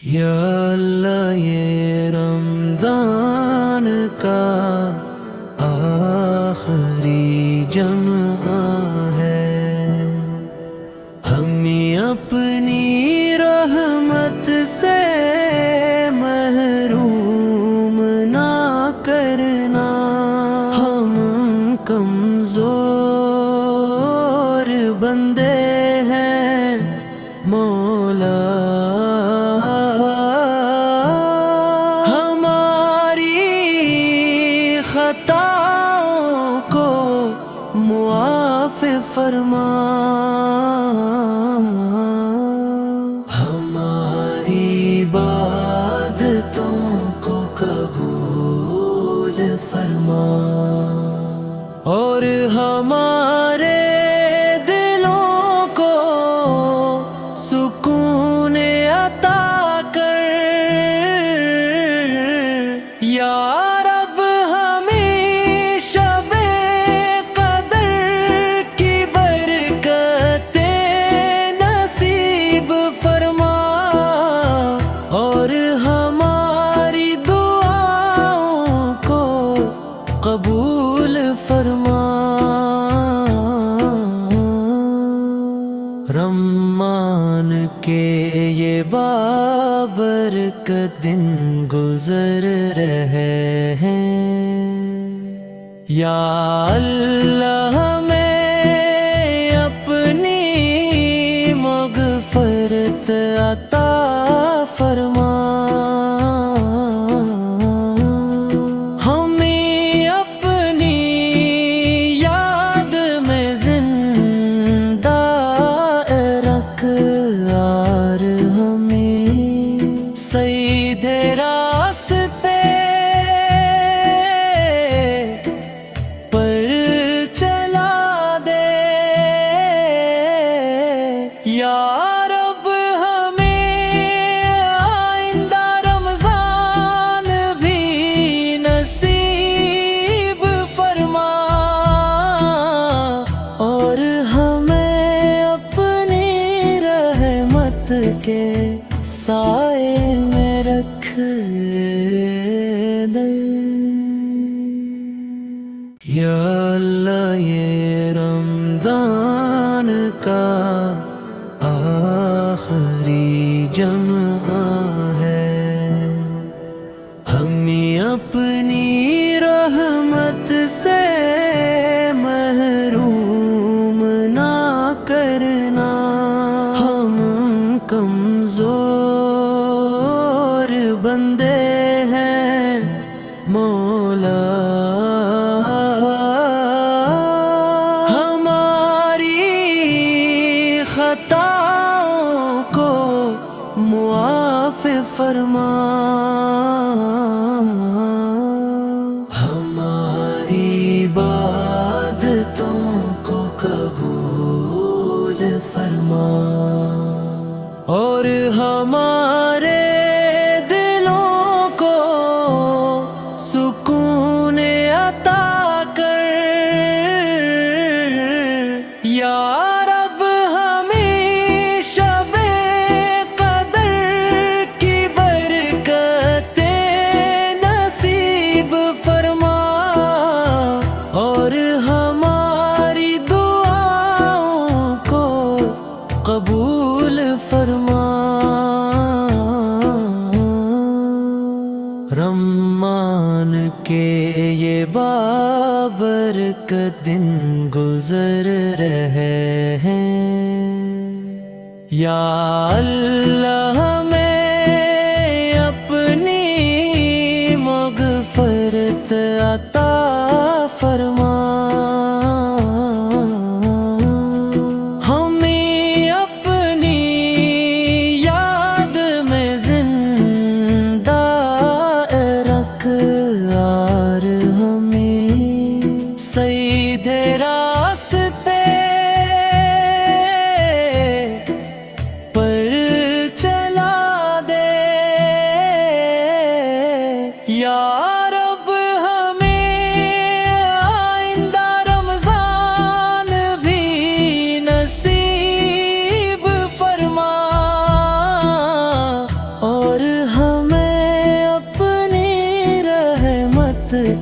یا اللہ یہ رمضان کا آخری جمعہ ہے، ہمیں اپنی رحمت سے محروم نہ کرنا۔ ہم کمزور بندے ہیں مولا، خطاؤں کو معاف فرما، ہماری عبادتوں کو قبول فرما، اور ہمارے دلوں کو سکون عطا کر۔ یا قبول فرما، رمضان کے یہ بابرکت دن گزر رہے ہیں، یا اللہ ہمیں اپنی مغفرت عطا فرما۔ سیدھے راستے پر چلا دے، یا رب ہمیں آئندہ رمضان بھی نصیب فرما، اور ہمیں اپنی رحمت کے سائے میں رکھ دے۔ یا اللہ یہ رمضان کا آخری جمعہ ہے، ہمیں اپنی رحمت سے محروم نہ کرنا۔ ہم کمزور بندے ہیں مولا، ہماری خطاؤں کو معاف فرما، ہماری عبادتوں کو قبول فرما، اور ہمارے دلوں کو سکون عطا کر۔ یا رب ہمیں شب قدر کی برکتیں نصیب فرما، اور ہماری دعاؤں کو قبول فرما۔ رمضان کے یہ بابرکت دن گزر رہے ہیں، یا اللہ ہمیں اپنی مغفرت عطا فرما، سیدھے راستے پر چلا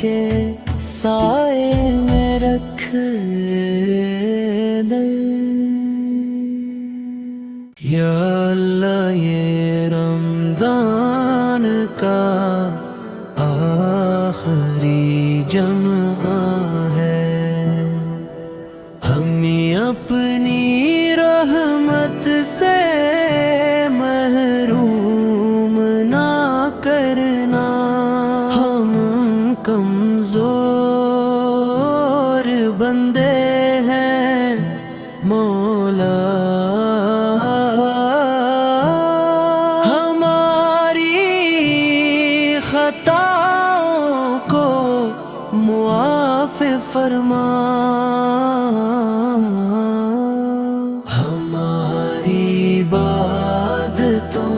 کے سائے میں رکھ دے یا اللہ یہ رمضان کا آخری جمعہ ہے ہمیں اپنی رحمت سے محروم نہ کرنا ہم کمزور بندے ہیں مولا خطاؤں کو معاف فرما ہماری عبادتوں